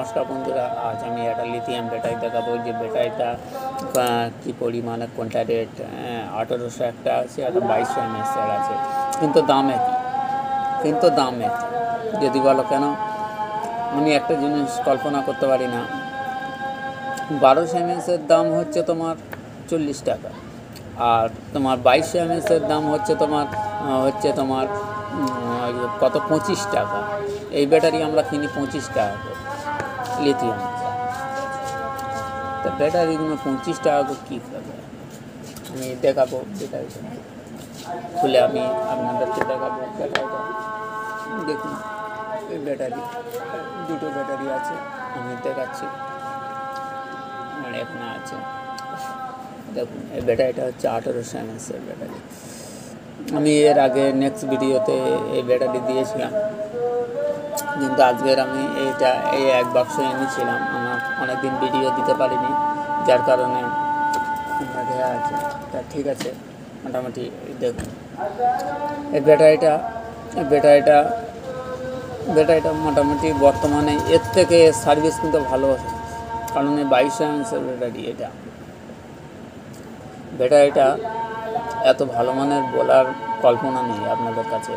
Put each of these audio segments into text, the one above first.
নমস্কার বন্ধুরা, আজ আমি একটা লিথিয়াম ব্যাটারি দেখাবো। যে ব্যাটারিটা কী পরিমাণে, কোনটা রেট 1800 একটা আছে, একটা 2200 mAh আছে, কিন্তু দাম একই। যদি বলো কেন, আমি একটা জিনিস কল্পনা করতে পারি না। 1200 mAh দাম হচ্ছে তোমার 40 টাকা, আর তোমার 2200 mAh দাম হচ্ছে তোমার কত 25 টাকা। এই ব্যাটারি আমরা কিনি 25 টাকা করে, লিথিয়াম। তো ব্যাটারিগুলো 25 টাকা করে কী করবে? আমি দেখাবো ব্যাটারিটা খুলে, আমি আপনাদেরকে দেখাবো ব্যাটারিটা। দেখুন, এই ব্যাটারি, দুটো ব্যাটারি আছে, আমি দেখাচ্ছি। আর এখানে আছে, দেখুন, এই ব্যাটারিটা হচ্ছে 1800 mAh ব্যাটারি। আমি এর আগে নেক্সট ভিডিওতে এই ব্যাটারি দিয়েছিলাম, কিন্তু আজকের আমি এই এক বাক্স এনেছিলাম। আমার অনেকদিন ভিডিও দিতে পারিনি, যার কারণে দেওয়া আছে। তা ঠিক আছে, মোটামুটি দেখুন এই ব্যাটারিটা মোটামুটি বর্তমানে এর থেকে সার্ভিস কিন্তু ভালো, কারণ এই 2200 mAh ব্যাটারিটা এত ভালো মানের বলার কল্পনা নেই আপনাদের কাছে।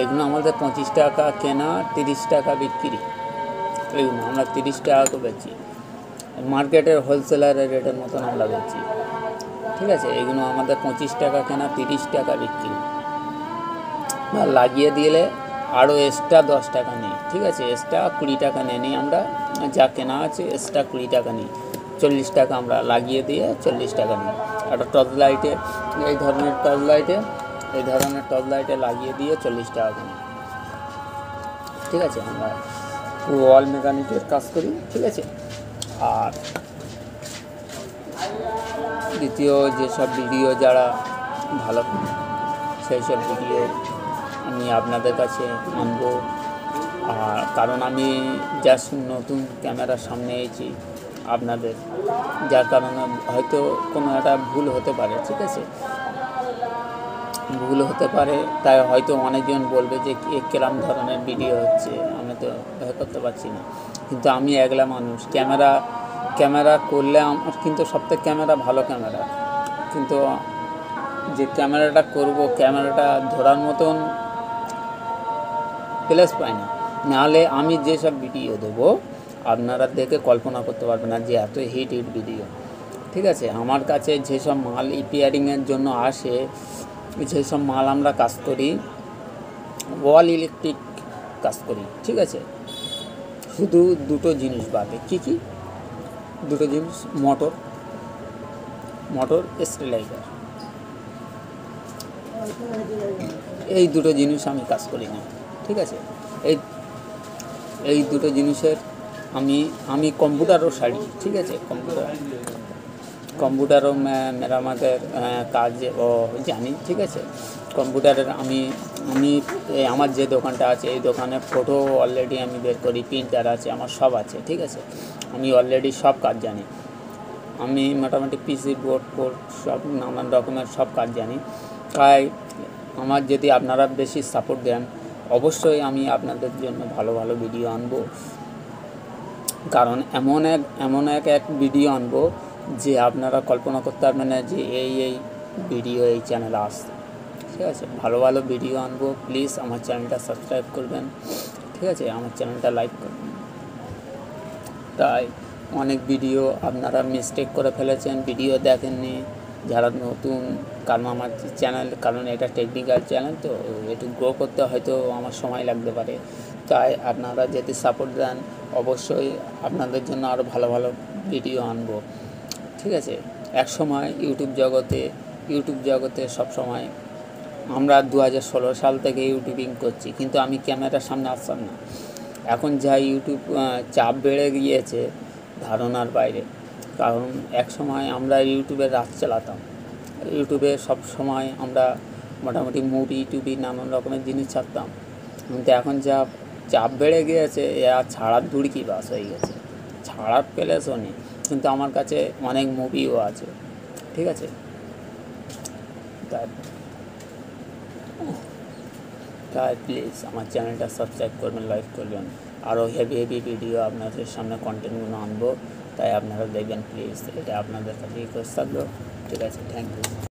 এগুলো আমাদের 25 টাকা কেনা, 30 টাকা বিক্রি। এগুলো আমরা 30 টাকা করে বেচি, মার্কেটের হোলসেলারের রেটের মতন আমরা বেচি। ঠিক আছে, এগুলো আমাদের 25 টাকা কেনা, 30 টাকা বিক্রি। লাগিয়ে দিলে আরও এক্সট্রা 10 টাকা নিই। ঠিক আছে, এক্সট্রা 20 টাকা নিই আমরা, যা কেনা আছে এক্সট্রা 20 টাকা নিই। 40 টাকা আমরা লাগিয়ে দিয়ে 40 টাকা নিই। একটা টর্চ লাইটে, এই ধরনের টর্চ লাইটে লাগিয়ে দিয়ে 40 টাকা নিই। ঠিক আছে, আমরা ওয়াল মেকানিকের কাজ করি। ঠিক আছে, আর দ্বিতীয় যেসব ভিডিও যারা ভালো, সেই সব ভিডিও আমি আপনাদের কাছে আনবো। আর কারণ আমি জাস্ট নতুন ক্যামেরার সামনে এসেছি আপনাদের, যার কারণে হয়তো কোনো একটা ভুল হতে পারে। ঠিক আছে, ভুল হতে পারে, তাই হয়তো অনেকজন বলবে যে কিরম ধরনের ভিডিও হচ্ছে, আমি তো ভয় করতে পারছি না। কিন্তু আমি একলা মানুষ, ক্যামেরা করলে আমার কিন্তু সবথেকে ক্যামেরা ভালো ক্যামেরা, কিন্তু যে ক্যামেরাটা করব, ক্যামেরাটা ধরার মতন প্লেস পাই না। নাহলে আমি যেসব ভিডিও দেবো আপনারা দেখে কল্পনা করতে পারবেন না যে এত হিট ভিডিও। ঠিক আছে, আমার কাছে যেসব মাল রিপেয়ারিংয়ের জন্য আসে, যেসব মাল আমরা কাজ করি, ওয়াল ইলেকট্রিক কাজ করি। ঠিক আছে, শুধু দুটো জিনিস বাদে। কী দুটো জিনিস? মোটর স্টেবিলাইজার, এই দুটো জিনিস আমি কাজ করি না। ঠিক আছে, এই দুটো জিনিসের আমি কম্পিউটারও সারি। ঠিক আছে, কম্পিউটারও মেরামতের কাজ ও জানি। ঠিক আছে, কম্পিউটারের আমি আমার যে দোকানটা আছে, এই দোকানে ফটো অলরেডি আমি বের করি, প্রিন্টার আছে, আমার সব আছে। ঠিক আছে, আমি অলরেডি সব কাজ জানি। আমি মোটামুটি পিসি বোর্ড সব নানান রকমের সব কাজ জানি। তাই আমার যদি আপনারা বেশি সাপোর্ট দেন, অবশ্যই আমি আপনাদের জন্য ভালো ভালো ভিডিও আনবো। কারণ এমন এক ভিডিও আনবো যে আপনারা কল্পনা করতে পারবেন না যে এই ভিডিও এই চ্যানেলে আসছে। ঠিক আছে, ভালো ভালো ভিডিও আনবো। প্লিজ আমার চ্যানেলটা সাবস্ক্রাইব করবেন। ঠিক আছে, আমার চ্যানেলটা লাইক করবেন। তাই অনেক ভিডিও আপনারা মিস্টেক করে ফেলেছেন, ভিডিও দেখেননি যারা নতুন। কারণ আমার চ্যানেল, কারণ এটা টেকনিক্যাল চ্যানেল, তো একটু গ্রো করতে হয়তো আমার সময় লাগতে পারে। তাই আপনারা যদি সাপোর্ট দেন, অবশ্যই আপনাদের জন্য আরও ভালো ভালো ভিডিও আনবো। ঠিক আছে, এক সময় ইউটিউব জগতে সব সময় আমরা 2016 সাল থেকে ইউটিউবিং করছি, কিন্তু আমি ক্যামেরার সামনে আসতাম না। এখন যা ইউটিউব চাপ বেড়ে গিয়েছে ধারণার বাইরে। কারণ এক সময় আমরা ইউটিউবে রাত চালাতাম, ইউটিউবে সব সময় আমরা মোটামুটি মুভি নানান রকমের জিনিস ছাড়তাম। কিন্তু এখন যা চাপ বেড়ে গিয়েছে, আর ছাড়ার দুড়কি বাস হয়ে গেছে, ছাড়ার প্লেসও নেই। কিন্তু আমার কাছে অনেক মুভিও আছে। ঠিক আছে, তাই প্লিজ আমার চ্যানেলটা সাবস্ক্রাইব করবেন, লাইক করবেন। আরও হেভি হেভি ভিডিও আপনাদের সামনে কন্টেন্টগুলো আনবো, তাই আপনারা দেখবেন প্লিজ, এটা আপনাদের কাছে রিকোয়েস্ট থাকলো। ঠিক আছে, থ্যাংক ইউ।